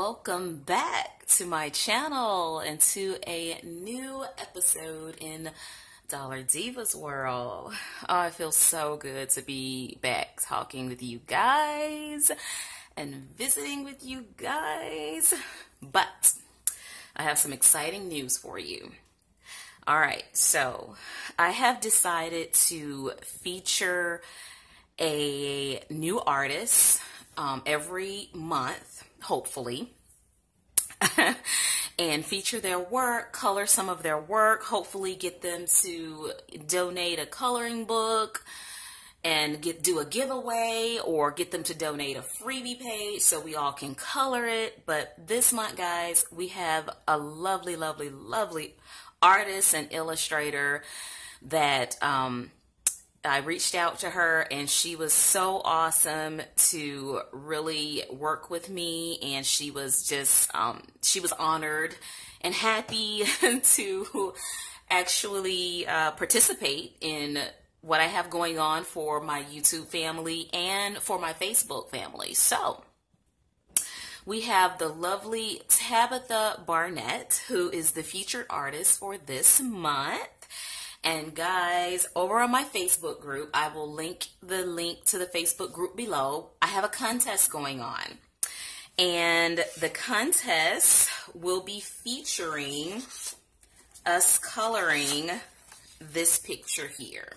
welcome back to my channel and to a new episode in Dollar Divas World. Oh, it feels so good to be back talking with you guys and visiting with you guys. But I have some exciting news for you. All right, so I have decided to feature a new artist every month, hopefully, and feature their work, color some of their work, hopefully get them to donate a coloring book and do a giveaway, or get them to donate a freebie page so we all can color it. But this month, guys, we have a lovely, lovely, lovely artist and illustrator that I reached out to her, and she was so awesome to really work with me, and she was just she was honored and happy to actually participate in what I have going on for my YouTube family and for my Facebook family. So we have the lovely Tabitha Barnett, who is the featured artist for this month. And guys, over on my Facebook group, I will link the link to the Facebook group below. I have a contest going on. And the contest will be featuring us coloring this picture here.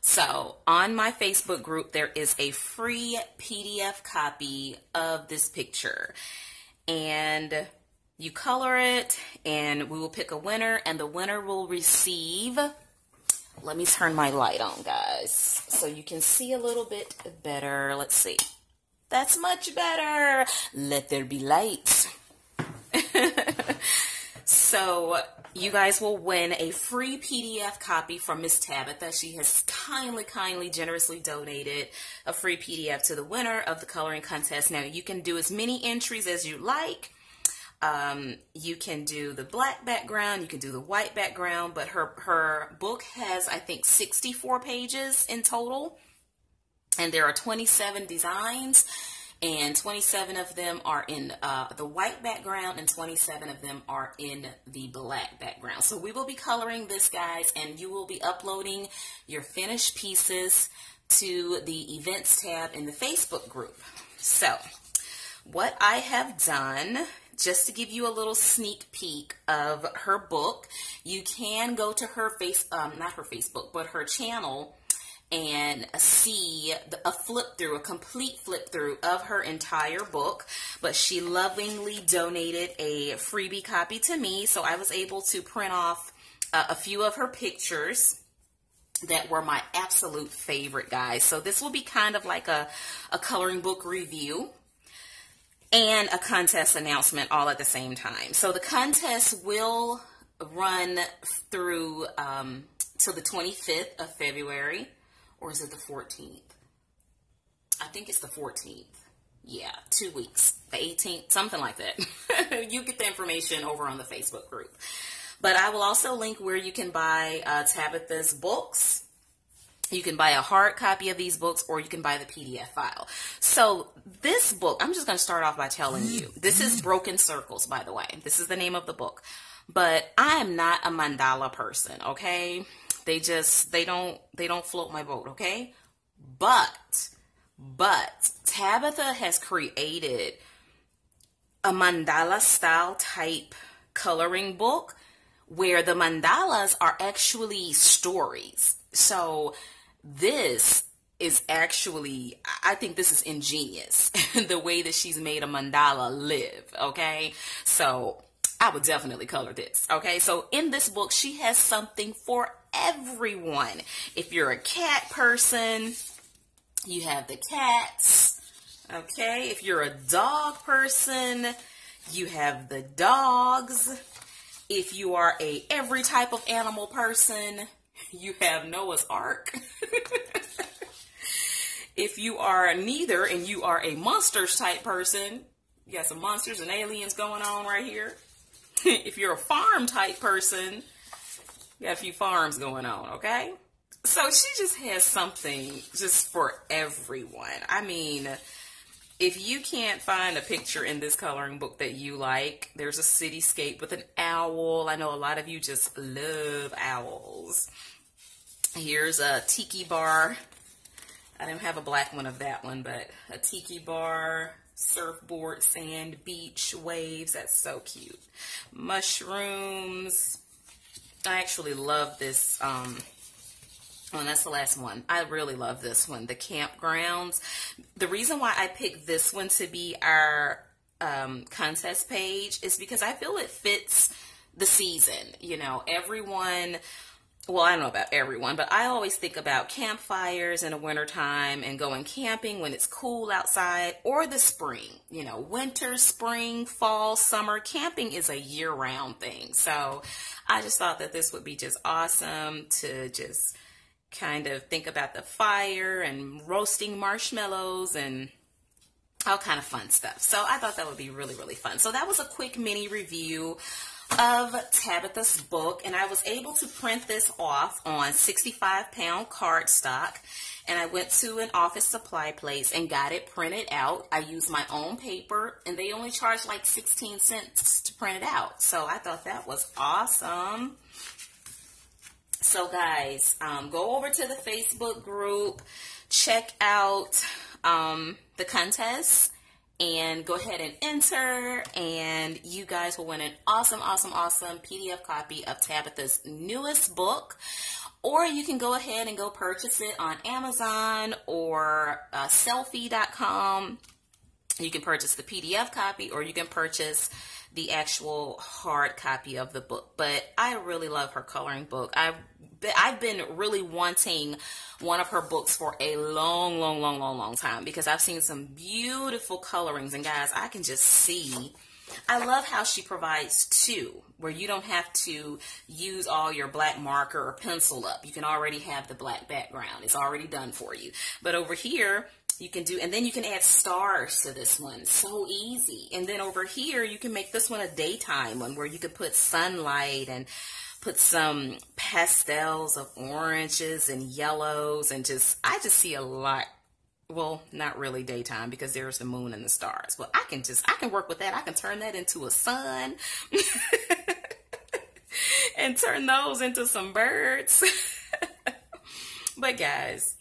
So on my Facebook group, there is a free PDF copy of this picture. And you color it, and we will pick a winner, and the winner will receive, let me turn my light on, guys, so you can see a little bit better. Let's see. That's much better. Let there be light. So you guys will win a free PDF copy from Miss Tabitha. She has kindly, generously donated a free PDF to the winner of the coloring contest. Now, you can do as many entries as you like. You can do the black background, you can do the white background, but her book has, I think, 64 pages in total, and there are 27 designs, and 27 of them are in the white background, and 27 of them are in the black background. So we will be coloring this, guys, and you will be uploading your finished pieces to the events tab in the Facebook group. So what I have done, just to give you a little sneak peek of her book, you can go to her not her Facebook, but her channel, and see a complete flip through of her entire book. But she lovingly donated a freebie copy to me, so I was able to print off a few of her pictures that were my absolute favorite, guys. So this will be kind of like a coloring book review and a contest announcement all at the same time. So the contest will run through till the 25th of February, or is it the 14th? I think it's the 14th. Yeah, 2 weeks, the 18th, something like that. You get the information over on the Facebook group. But I will also link where you can buy Tabitha's books. You can buy a hard copy of these books, or you can buy the PDF file. So this book, I'm just going to start off by telling you, this is Broken Circles, by the way. This is the name of the book. But I am not a mandala person, okay? They don't float my boat, okay? But Tabitha has created a mandala style type coloring book where the mandalas are actually stories. So this is actually, I think this is ingenious, the way that she's made a mandala live, okay? So I would definitely color this, okay? So in this book, she has something for everyone. If you're a cat person, you have the cats, okay? If you're a dog person, you have the dogs. If you are every type of animal person, you have Noah's Ark. If you are neither and you are a monsters type person, you got some monsters and aliens going on right here. If you're a farm type person, you got a few farms going on, okay? So she just has something just for everyone. I mean, If you can't find a picture in this coloring book that you like, there's a cityscape with an owl. I know a lot of you just love owls. Here's a tiki bar. I don't have a black one of that one, but a tiki bar, surfboard, sand, beach, waves. That's so cute. Mushrooms. I actually love this. Oh, that's the last one. I really love this one, the campgrounds. The reason why I picked this one to be our contest page is because I feel it fits the season. You know, everyone, well, I don't know about everyone, but I always think about campfires in the wintertime and going camping when it's cool outside, or the spring. You know, winter, spring, fall, summer, camping is a year-round thing. So I just thought that this would be just awesome to just kind of think about the fire and roasting marshmallows and all kind of fun stuff. So I thought that would be really, really fun. So that was a quick mini review of Tabitha's book, and I was able to print this off on 65-pound cardstock, and I went to an office supply place and got it printed out. I used my own paper, and they only charged like 16 cents to print it out. So I thought that was awesome. So guys, go over to the Facebook group, check out the contest, and go ahead and enter, and you guys will win an awesome, awesome, awesome PDF copy of Tabitha's newest book. Or you can go ahead and go purchase it on Amazon or Sellfy.com. You can purchase the PDF copy, or you can purchase the actual hard copy of the book. But I really love her coloring book. I've been really wanting one of her books for a long time, because I've seen some beautiful colorings, and guys, I can just see. I love how she provides two, where you don't have to use all your black marker or pencil up. You can already have the black background. It's already done for you. But over here, you can do, and then you can add stars to this one. So easy. And then over here, you can make this one a daytime one, where you can put sunlight and put some pastels of oranges and yellows, and I just see a lot. Well, not really daytime, because there's the moon and the stars. But I can work with that. I can turn that into a sun and turn those into some birds. But guys,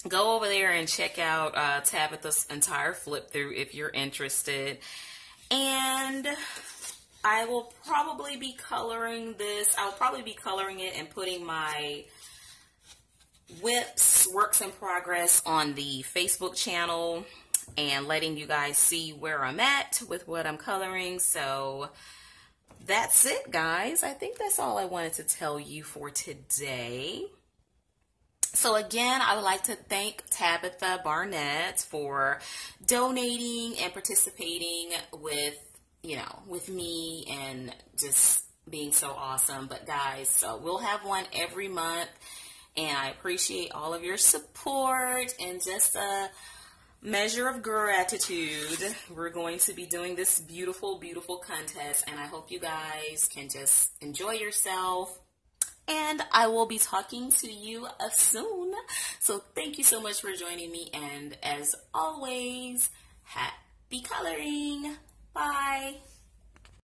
go over there and check out Tabitha's entire flip through if you're interested. And I will probably be coloring this. I'll probably be coloring it and putting my WIPs, works in progress, on the Facebook channel and letting you guys see where I'm at with what I'm coloring. So that's it, guys. I think that's all I wanted to tell you for today. So again, I would like to thank Tabitha Barnett for donating and participating with, you know, with me, and just being so awesome. But guys, so we'll have one every month, and I appreciate all of your support, and just a measure of gratitude. We're going to be doing this beautiful, beautiful contest, and I hope you guys can just enjoy yourself. And I will be talking to you soon. So thank you so much for joining me. And as always, happy coloring. Bye.